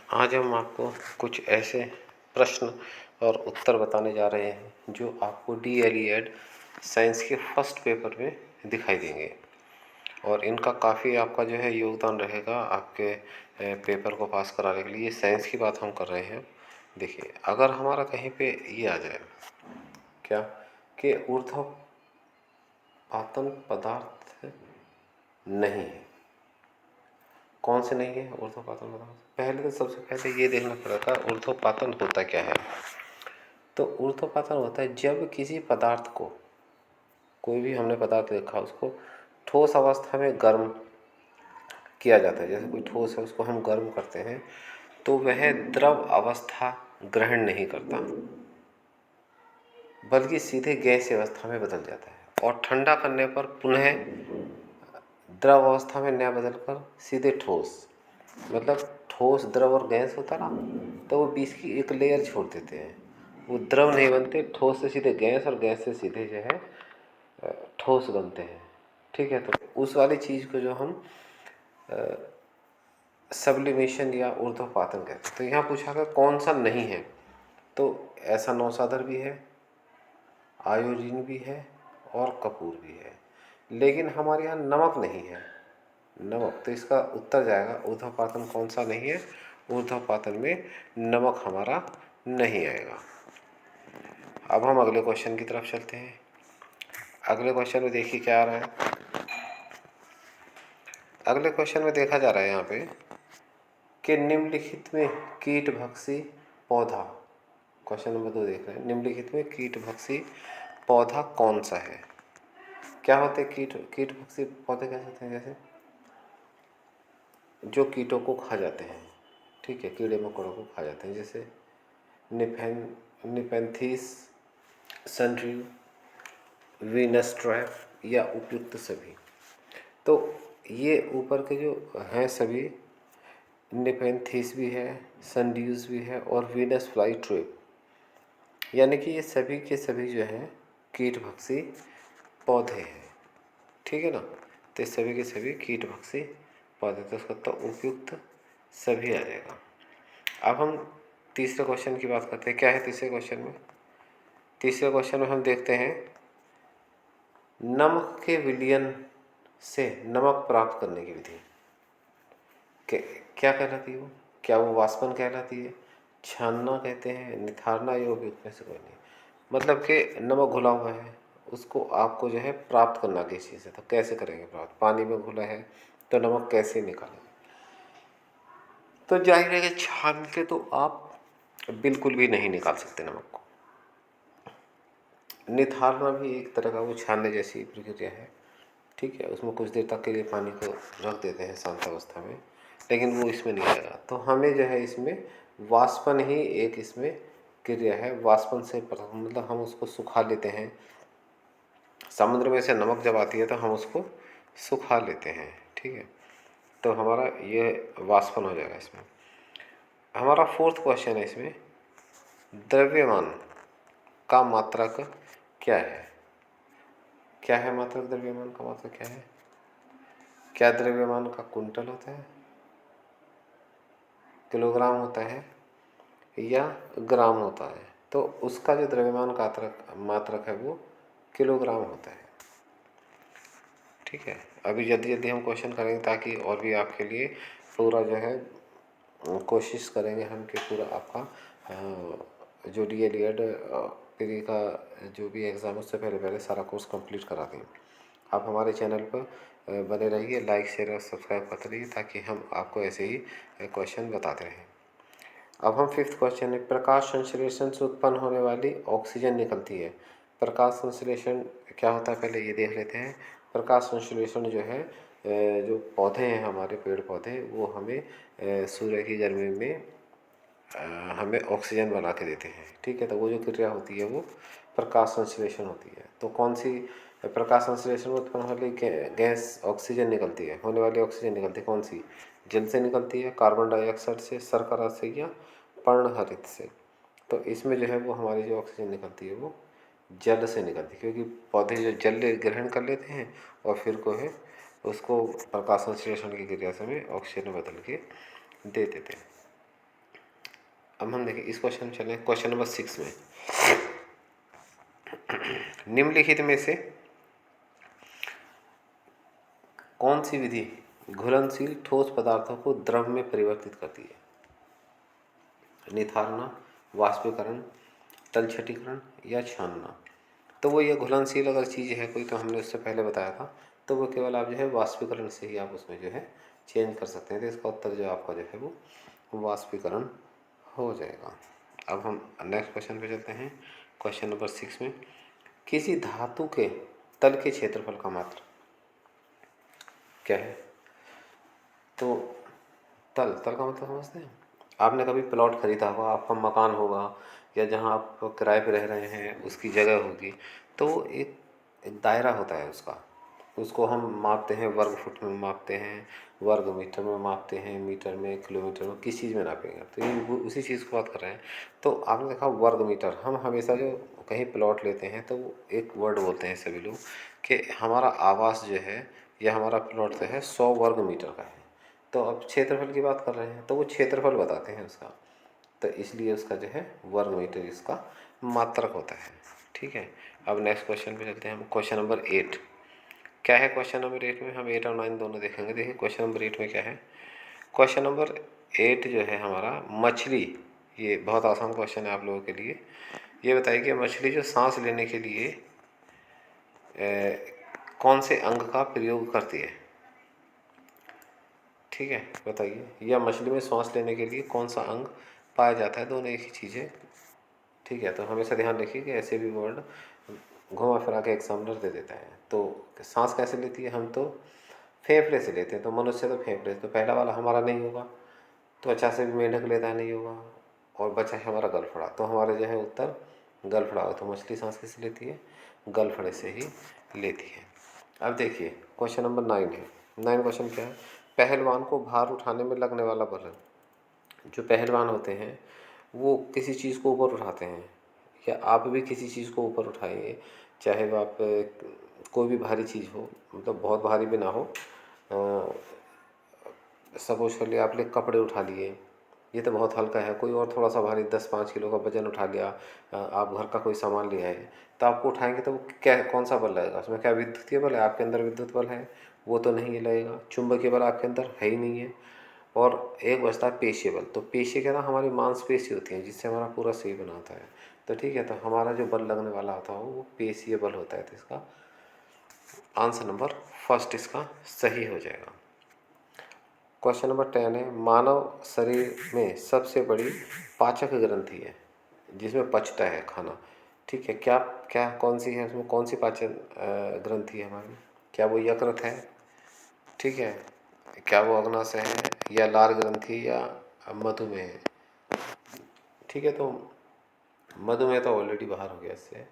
आज हम आपको कुछ ऐसे प्रश्न और उत्तर बताने जा रहे हैं जो आपको डीएलईएड साइंस के फर्स्ट पेपर में दिखाई देंगे और इनका काफ़ी आपका जो है योगदान रहेगा आपके पेपर को पास कराने के लिए। ये साइंस की बात हम कर रहे हैं। देखिए, अगर हमारा कहीं पे ये आ जाए क्या कि ऊर्ध्वपातन पदार्थ नहीं है। कौन से नहीं है ऊर्ध्वपातन पदार्थ? पहले तो सबसे पहले ये देखना पड़ेगा ऊर्ध्वपातन होता क्या है। तो ऊर्ध्वपातन होता है जब किसी पदार्थ को, कोई भी हमने पदार्थ देखा उसको ठोस अवस्था में गर्म किया जाता है। जैसे कोई ठोस है उसको हम गर्म करते हैं तो वह द्रव अवस्था ग्रहण नहीं करता बल्कि सीधे गैस अवस्था में बदल जाता है और ठंडा करने पर पुनः द्रव अवस्था में न बदलकर सीधे ठोस, मतलब ठोस द्रव और गैस होता ना, तो वो बीच की एक लेयर छोड़ देते हैं। वो द्रव नहीं बनते, ठोस से सीधे गैस और गैस से सीधे जो है ठोस बनते हैं। ठीक है, तो उस वाली चीज़ को जो हम सब्लिमेशन या ऊर्ध्वपातन कहते हैं। तो यहाँ पूछा गया कौन सा नहीं है, तो ऐसा नौसादर भी है, आयोडीन भी है और कपूर भी है, लेकिन हमारे यहाँ नमक नहीं है। नमक, तो इसका उत्तर जाएगा ऊर्ध्वपातन कौन सा नहीं है। ऊर्ध्वपातन में नमक हमारा नहीं आएगा। अब हम अगले क्वेश्चन की तरफ चलते हैं। अगले क्वेश्चन में देखिए क्या आ रहा है। अगले क्वेश्चन में देखा जा रहा है यहाँ पे कि निम्नलिखित में कीटभक्षी पौधा, क्वेश्चन नंबर 2 देख रहे हैं, निम्नलिखित में कीटभक्षी पौधा कौन सा है। क्या होते हैं कीटभक्षी पौधे? कैसे होते हैं? जैसे जो कीटों को खा जाते हैं, ठीक है, कीड़े मकोड़ों को खा जाते हैं, जैसे निपेंथीस, सनड्यू, वीनस ट्रैप या उपयुक्त सभी। तो ये ऊपर के जो हैं सभी, निपेंथीस भी है, सनड्यूज भी है और वीनस फ्लाई ट्रैप, यानी कि ये सभी के सभी जो हैं कीटभक्षी पौधे हैं। ठीक है ना, तो सभी के सभी कीटभक्षी पौधे, तो उसका तो उपयुक्त सभी आ जाएगा। अब हम तीसरे क्वेश्चन की बात करते हैं। क्या है तीसरे क्वेश्चन में? तीसरे क्वेश्चन में हम देखते हैं नमक के विलयन से नमक प्राप्त करने की विधि क्या कहलाती है? वो क्या वो वाष्पन कहलाती है, छानना कहते हैं, निथारना, या उपयुक्त में से कोई नहीं। मतलब कि नमक घुला हुआ है, उसको आपको जो है प्राप्त करना किस चीज़ से, तो कैसे करेंगे प्राप्त? पानी में घुला है तो नमक कैसे निकालेंगे? तो जाहिर है कि छान के तो आप बिल्कुल भी नहीं निकाल सकते नमक को। निथारना भी एक तरह का वो छानने जैसी प्रक्रिया है। ठीक है, उसमें कुछ देर तक के लिए पानी को रख देते हैं शांत अवस्था में, लेकिन वो इसमें नहीं आएगा। तो हमें जो है इसमें वाष्पन ही एक इसमें क्रिया है। वाष्पन से मतलब हम उसको सुखा लेते हैं। समुद्र में से नमक जब आती है तो हम उसको सुखा लेते हैं। ठीक है, तो हमारा ये वाष्पन हो जाएगा। इसमें हमारा फोर्थ क्वेश्चन है, इसमें द्रव्यमान का मात्रक क्या है? क्या है मात्रक? द्रव्यमान का मात्रक क्या है? क्या द्रव्यमान का कुंटल होता है, किलोग्राम होता है या ग्राम होता है? तो उसका जो द्रव्यमान का मात्रक है वो किलोग्राम होता है। ठीक है, अभी जल्दी जल्दी हम क्वेश्चन करेंगे ताकि और भी आपके लिए पूरा जो है कोशिश करेंगे हम कि पूरा आपका जो डीएलईएड प्री का जो भी एग्ज़ाम उससे पहले पहले सारा कोर्स कंप्लीट करा दें। आप हमारे चैनल पर बने रहिए, लाइक शेयर और सब्सक्राइब करते रहिए ताकि हम आपको ऐसे ही क्वेश्चन बताते रहें। अब हम फिफ्थ क्वेश्चन है, प्रकाश संश्लेषण से उत्पन्न होने वाली ऑक्सीजन निकलती है। प्रकाश संश्लेषण क्या होता है पहले ये देख लेते हैं। प्रकाश संश्लेषण जो है, जो पौधे हैं हमारे पेड़ पौधे, वो हमें सूर्य की गर्मी में हमें ऑक्सीजन बना के देते हैं। ठीक है, तो वो जो क्रिया होती है वो प्रकाश संश्लेषण होती है। तो कौन सी प्रकाश संश्लेषण में उत्पन्न वाली गैस ऑक्सीजन निकलती है, होने वाली ऑक्सीजन निकलती है कौन सी? जल से निकलती है, कार्बन डाइऑक्साइड से, शर्करा से या पर्णहरित से? तो इसमें जो है वो हमारी जो ऑक्सीजन निकलती है वो जल से निकलती है, क्योंकि पौधे जो जल ग्रहण कर लेते हैं और फिर को है उसको प्रकाश संश्लेषण की क्रिया से हमें ऑक्सीजन में बदल के दे देते हैं। अब हम देखें इस क्वेश्चन में चलें, क्वेश्चन नंबर 6 में निम्नलिखित में से कौन सी विधि घुलनशील ठोस पदार्थों को द्रव में परिवर्तित करती है? निथारना, वाष्पीकरण, तलछटीकरण या छानना। तो वो ये घुलनशील अगर चीज़ है कोई, तो हमने उससे पहले बताया था, तो वो केवल आप जो है वाष्पीकरण से ही आप उसमें जो है चेंज कर सकते हैं। तो इसका उत्तर जो आपका जो है वो वाष्पीकरण हो जाएगा। अब हम नेक्स्ट क्वेश्चन पे चलते हैं, क्वेश्चन नंबर 6 में किसी धातु के तल के क्षेत्रफल का मात्रा क्या है? तो तल का मतलब समझते हैं? आपने कभी प्लॉट खरीदा होगा, आपका मकान होगा, या जहाँ आप किराए पे रह रहे हैं उसकी जगह होगी, तो एक दायरा होता है उसका, उसको हम मापते हैं, वर्ग फुट में मापते हैं, वर्ग मीटर में मापते हैं, मीटर में, किलोमीटर में, किस चीज़ में नापेंगे? तो ये उसी चीज़ की बात कर रहे हैं। तो आपने देखा वर्ग मीटर, हम हमेशा जो कहीं प्लॉट लेते हैं तो वो एक वर्ड बोलते हैं सभी लोग कि हमारा आवास जो है या हमारा प्लॉट जो है 100 वर्ग मीटर का है। तो अब क्षेत्रफल की बात कर रहे हैं तो वो क्षेत्रफल बताते हैं उसका, तो इसलिए उसका जो है वर्ग मीटर इसका मात्रक होता है। ठीक है, अब नेक्स्ट क्वेश्चन पे चलते हैं हम, क्वेश्चन नंबर 8 क्या है? क्वेश्चन नंबर 8 में हम 8 और 9 दोनों देखेंगे। देखिए क्वेश्चन नंबर 8 में क्या है? क्वेश्चन नंबर 8 जो है हमारा मछली, ये बहुत आसान क्वेश्चन है आप लोगों के लिए। ये बताइए कि मछली जो सांस लेने के लिए कौन से अंग का प्रयोग करती है? ठीक है, बताइए, या मछली में सांस लेने के लिए कौन सा अंग पाया जाता है? दोनों एक ही चीज़ है। ठीक है, तो हमेशा ध्यान रखिए कि ऐसे भी वर्ड घुमा फिरा के एग्जामिनर दे देता है। तो सांस कैसे लेती है? हम तो फेफड़े से लेते हैं, तो मनुष्य तो फेफड़े से, तो पहला वाला हमारा नहीं होगा। तो अच्छा से भी मेंढक लेता है, नहीं होगा। और बचा है हमारा गलफड़ा, तो हमारे जो है उत्तर गलफड़ा हो। तो मछली सांस किससे लेती है? गलफड़े से ही लेती है। अब देखिए क्वेश्चन नंबर 9 है। 9 क्वेश्चन क्या है? पहलवान को भार उठाने में लगने वाला बल। जो पहलवान होते हैं वो किसी चीज़ को ऊपर उठाते हैं, या आप भी किसी चीज़ को ऊपर उठाइए, चाहे वो आप कोई भी भारी चीज़ हो, मतलब बहुत भारी भी ना हो। सपोज कर लिया आपने कपड़े उठा लिए, ये तो बहुत हल्का है। कोई और थोड़ा सा भारी 10-5 किलो का वजन उठा लिया, आप घर का कोई सामान ले आए, तो आपको उठाएंगे तो वो क्या, कौन सा बल लगेगा उसमें? क्या विद्युतीय बल है? आपके अंदर विद्युत बल है? वो तो नहीं लगेगा। चुंबकीय बल आपके अंदर है ही नहीं है। और एक बचता है पेशीय बल। तो पेशीय क्या था? हमारी मांसपेशी होती है जिससे हमारा पूरा शरीर बना होता है। तो ठीक है, तो हमारा जो बल लगने वाला होता है वो पेशीय बल होता है। तो इसका आंसर नंबर फर्स्ट इसका सही हो जाएगा। क्वेश्चन नंबर 10 है, मानव शरीर में सबसे बड़ी पाचक ग्रंथि है जिसमें पचता है खाना। ठीक है, क्या क्या कौन सी है? उसमें कौन सी पाचन ग्रंथि है हमारी? क्या वो यकृत है? ठीक है, क्या वो अग्नाशय है, या लार ग्रंथि, या मधुमेह है? ठीक है, तो मधुमेह तो ऑलरेडी बाहर हो गया इससे।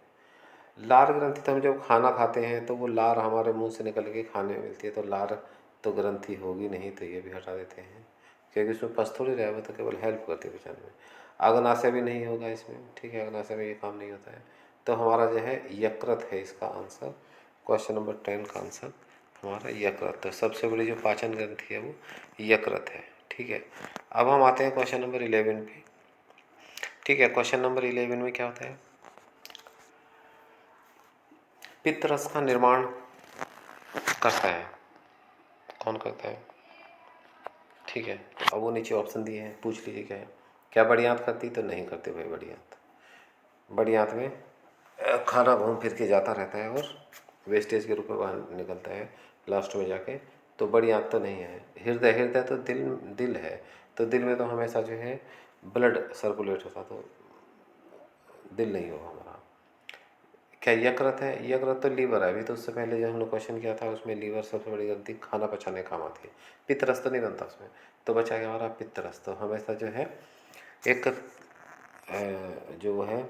लार ग्रंथि तो हम जब खाना खाते हैं तो वो लार हमारे मुंह से निकल के खाने में मिलती है, तो लार तो ग्रंथि होगी नहीं, तो ये भी हटा देते हैं क्योंकि उसमें पस थोड़ी रहा, वो तो केवल हेल्प करती है पचाने में। अग्नाशय भी नहीं होगा इसमें। ठीक है, अग्नाशय में ये काम नहीं होता है। तो हमारा जो है यकृत है इसका आंसर। क्वेश्चन नंबर 10 का आंसर हमारा यकृत। तो सबसे बड़ी जो पाचन ग्रंथि है वो यकृत है। ठीक है, अब हम आते हैं क्वेश्चन नंबर 11 पे। ठीक है, क्वेश्चन नंबर 11 में क्या होता है? पित्त रस का निर्माण करता है, कौन करता है? ठीक है, अब वो नीचे ऑप्शन दिए हैं, पूछ लीजिए क्या है। क्या बड़ी आंत करती? तो नहीं करते भाई बड़ी आंत। बड़ी आंत में खाना घूम फिर के जाता रहता है और वेस्टेज के रूप में बाहर निकलता है लास्ट में जाके। तो बड़ी आंत तो नहीं है। हृदय, हृदय तो दिल है। तो दिल में तो हमेशा जो है ब्लड सर्कुलेट होता, तो दिल नहीं होगा हमारा। क्या यकृत है? यकृत तो लीवर है। अभी तो उससे पहले जो हमने क्वेश्चन किया था उसमें लीवर सबसे बड़ी गलती, खाना पचाने काम आती है। पित्तरस तो नहीं बनता उसमें। तो बचा गया हमारा पित्तरस। तो हमेशा जो है एक जो है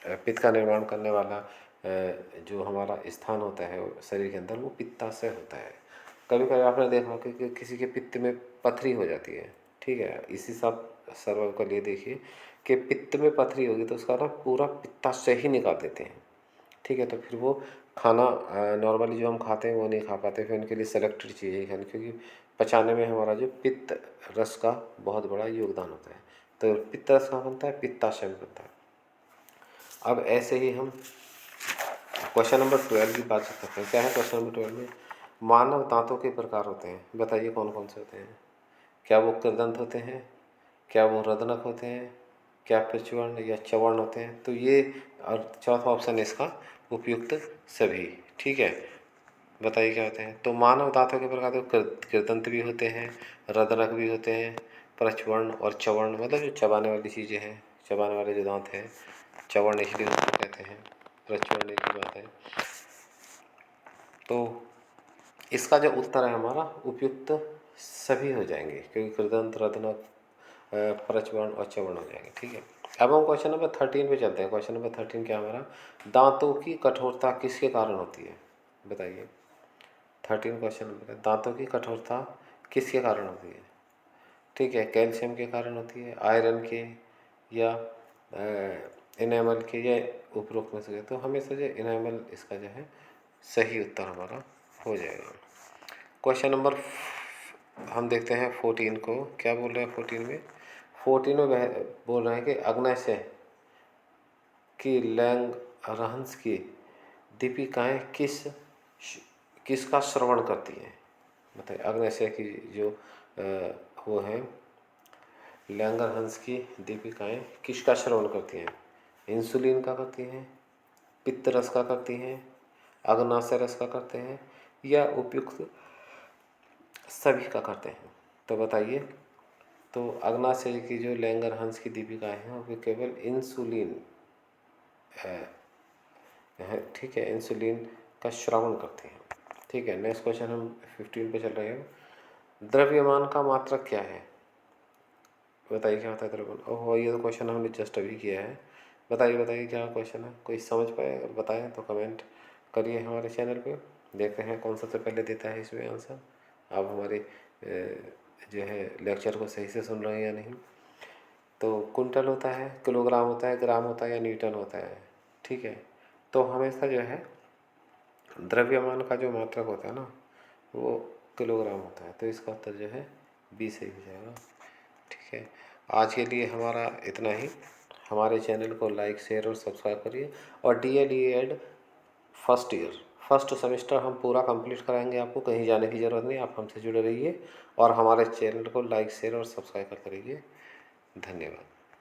पित्त का निर्माण करने वाला जो हमारा स्थान होता है शरीर के अंदर, वो पित्ताशय होता है। कभी कभी आपने देखा कि किसी के पित्त में पथरी हो जाती है। ठीक है, इसी सब सर्वाइव के लिए देखिए कि पित्त में पथरी होगी तो उसका ना पूरा पित्ताशय ही निकाल देते हैं। ठीक है, तो फिर वो खाना नॉर्मली जो हम खाते हैं वो नहीं खा पाते, फिर उनके लिए सेलेक्टेड चीज़ें ही खानी, क्योंकि पचाने में हमारा जो पित्त रस का बहुत बड़ा योगदान होता है। तो पित्तरस कहाँ बनता है, पित्ताशय में बनता है। अब ऐसे ही हम क्वेश्चन नंबर 12 की बात करते हैं। क्या है क्वेश्चन नंबर 12 में, मानव दांतों के प्रकार होते हैं, बताइए कौन कौन से होते हैं। क्या वो कृदंत होते हैं, क्या वो रदनक होते हैं, क्या पृच्छवर्ण या चवर्ण होते हैं। तो ये और चौथा ऑप्शन है इसका उपयुक्त सभी। ठीक है, बताइए क्या होते हैं। तो मानव दांतों के प्रकार तो कृदंत भी होते हैं, रदनक भी होते हैं, पृच्छवर्ण और चवर्ण, मतलब जो चबाने वाली चीज़ें हैं, चबाने वाले जो दांत हैं। चवर्ण इसलिए उसको कहते हैं, पृच्छवर्ण की बात है। तो इसका जो उत्तर है हमारा उपयुक्त सभी हो जाएंगे, क्योंकि कृदंत, रदनक, पृच्छवर्ण और चवर्ण हो जाएंगे। ठीक है, अब हम क्वेश्चन नंबर 13 पे चलते हैं। क्वेश्चन नंबर 13 क्या हमारा, दांतों की कठोरता किसके कारण होती है, बताइए। 13 क्वेश्चन नंबर है, दांतों की कठोरता किसके कारण होती है। ठीक है, कैल्शियम के कारण होती है, आयरन के, या इनेमल के, या उपरोक्त में से। तो हमेशा जो इनेमल इसका जो है सही उत्तर हमारा हो जाएगा। क्वेश्चन नंबर हम देखते हैं 14 को, क्या बोल रहे हैं 14 में। 14 में वह बोल रहे हैं कि अग्न्याशय की लैंगरहंस की दीपिकाएं किसका श्रवण करती हैं, बताइए। अग्न्याशय की जो वो है लैंगरहंस की दीपिकाएं किसका श्रवण करती हैं, इंसुलिन का करती हैं, पित्त रस का करती हैं, अग्नाशय रस का करते हैं, या उपयुक्त सभी का करते हैं। तो बताइए। तो अग्नाशय की जो लैंगरहंस की दीपिकाएं हैं वो केवल इंसुलिन है, ठीक है, इंसुलिन का श्रवण करते हैं। ठीक है, नेक्स्ट क्वेश्चन हम 15 पे चल रहे हैं। द्रव्यमान का मात्रक क्या है, बताइए क्या होता है द्रव्यमान। ओहो, ये तो क्वेश्चन हमने जस्ट अभी किया है। बताइए बताइए क्या क्वेश्चन है, कोई समझ पाए अगर बताएं तो कमेंट करिए हमारे चैनल पे। देखते हैं कौन सबसे पहले देता है इसमें आंसर। आप हमारे जो है लेक्चर को सही से सुन रहे हैं या नहीं। तो कुंटल होता है, किलोग्राम होता है, ग्राम होता है, या न्यूटन होता है। ठीक है, तो हमेशा जो है द्रव्यमान का जो मात्रक होता है ना वो किलोग्राम होता है। तो इसका उत्तर जो है 20 सही हो जाएगा। ठीक है, आज के लिए हमारा इतना ही। हमारे चैनल को लाइक, शेयर और सब्सक्राइब करिए। और DLED first year, first semester हम पूरा कंप्लीट कराएंगे, आपको कहीं जाने की ज़रूरत नहीं, आप हमसे जुड़े रहिए और हमारे चैनल को लाइक, शेयर और सब्सक्राइब करते रहिए। धन्यवाद।